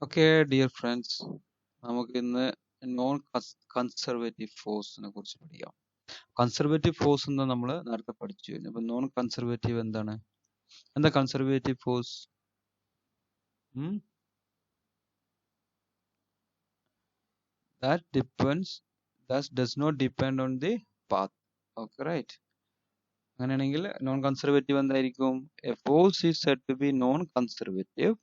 Okay, dear friends, നമുക്ക് ഇന്ന് non conservative ഫോഴ്സിനെ കുറിച്ച് പഠിക്കാം. കൺസർവേറ്റീവ് ഫോഴ്സ് എന്ന് നമ്മൾ നേരത്തെ പഠിച്ചു കഴിഞ്ഞു. അപ്പൊ നോൺ കൺസർവേറ്റീവ് എന്താണ്? എന്താ conservative force? That depends, that does not depend on the path. Okay, right? അങ്ങനെയാണെങ്കിൽ നോൺ കൺസർവേറ്റീവ് എന്തായിരിക്കും? A force is said to be non conservative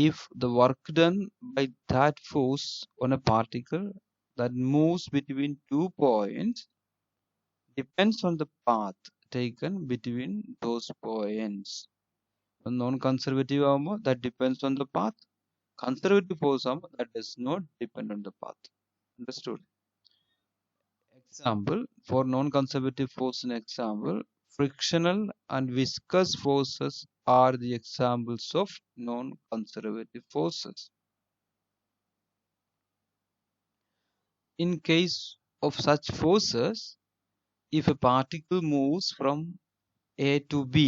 if the work done by that force on a particle that moves between 2 points depends on the path taken between those points. Non-conservative ആവുമ്പോൾ that depends on the path. Conservative force ആവുമ്പോൾ that does not depend on the path. Understood? Example for non-conservative force in example, frictional and viscous forces are the examples of non-conservative forces. In case of such forces, if a particle moves from A to B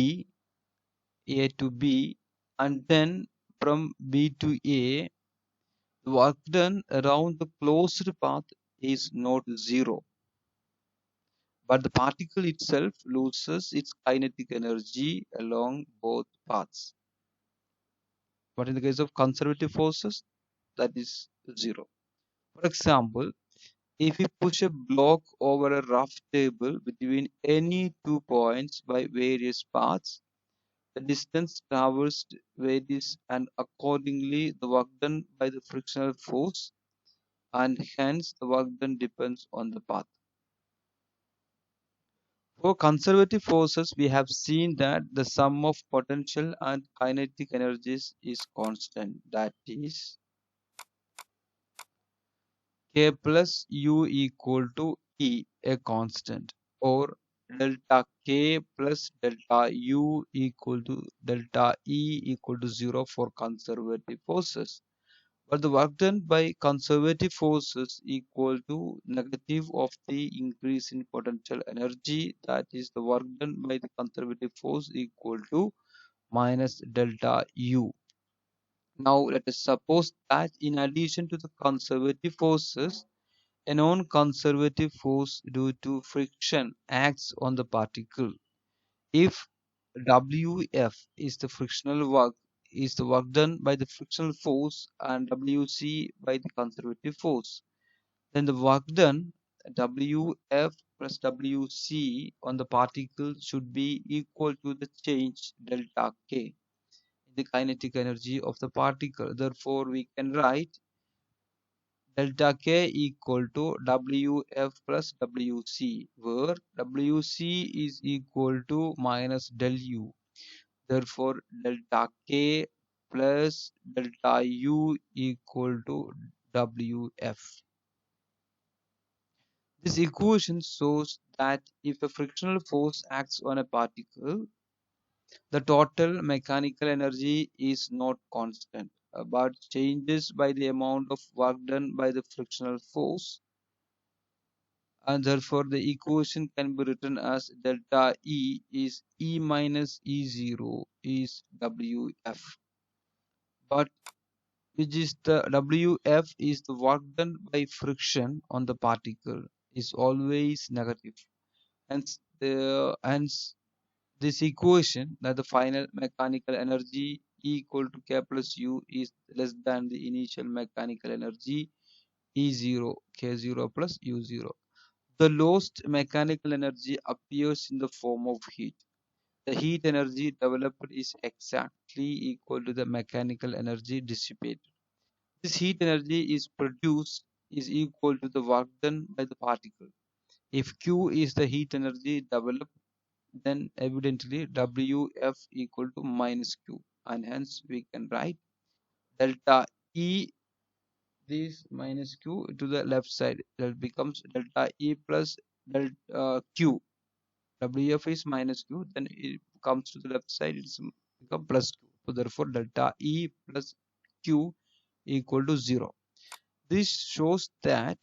and then from B to A, the work done around the closed path is not zero, but the particle itself loses its kinetic energy along both paths. But in the case of conservative forces, that is zero. For example, if we push a block over a rough table between any 2 points by various paths, the distance traversed varies and accordingly the work done by the frictional force and hence the work done depends on the path. For conservative forces, we have seen that the sum of potential and kinetic energies is constant. That is K plus U equal to E, a constant, or delta K plus delta U equal to delta E equal to 0 for conservative forces. But the work done by conservative forces equal to negative of the increase in potential energy. That is the work done by the conservative force equal to minus delta U. Now let us suppose that in addition to the conservative forces, a non-conservative force due to friction acts on the particle. If Wf is the frictional work, is the work done by the frictional force and Wc by the conservative force, then the work done Wf plus Wc on the particle should be equal to the change delta K in the kinetic energy of the particle. Therefore, we can write delta K equal to Wf plus Wc, where Wc is equal to minus del U. Therefore, delta K plus delta U equal to Wf. This equation shows that if a frictional force acts on a particle, the total mechanical energy is not constant, but changes by the amount of work done by the frictional force, and therefore the equation can be written as delta E is E minus E0 is Wf, but which is the Wf is the work done by friction on the particle is always negative. Hence this equation that the final mechanical energy E equal to K plus U is less than the initial mechanical energy E0 K0 plus U0. The lost mechanical energy appears in the form of heat. The heat energy developed is exactly equal to the mechanical energy dissipated. This heat energy is produced is equal to the work done by the particle. If Q is the heat energy developed, then evidently Wf equal to minus Q, and hence we can write delta E, this minus Q to the left side, that becomes delta E plus delta Q. Wf is minus Q, then it comes to the left side, it's become plus Q. So therefore delta E plus Q equal to 0. This shows that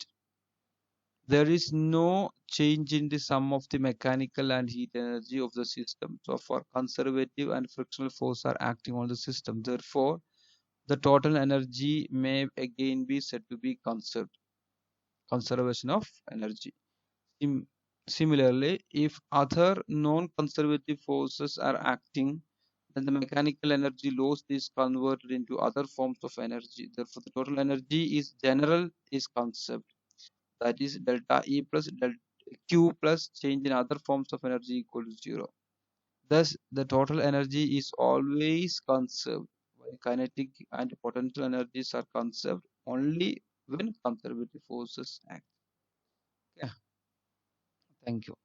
there is no change in the sum of the mechanical and heat energy of the system. So for conservative and frictional force are acting on the system. Therefore, the total energy may again be said to be conserved. Conservation of energy. Sim- Similarly, if other non-conservative forces are acting, then the mechanical energy loss is converted into other forms of energy. Therefore, the total energy is general is conserved. That is delta E plus delta Q plus change in other forms of energy equal to zero. Thus, the total energy is always conserved, while kinetic and potential energies are conserved only when conservative forces act. Yeah, thank you.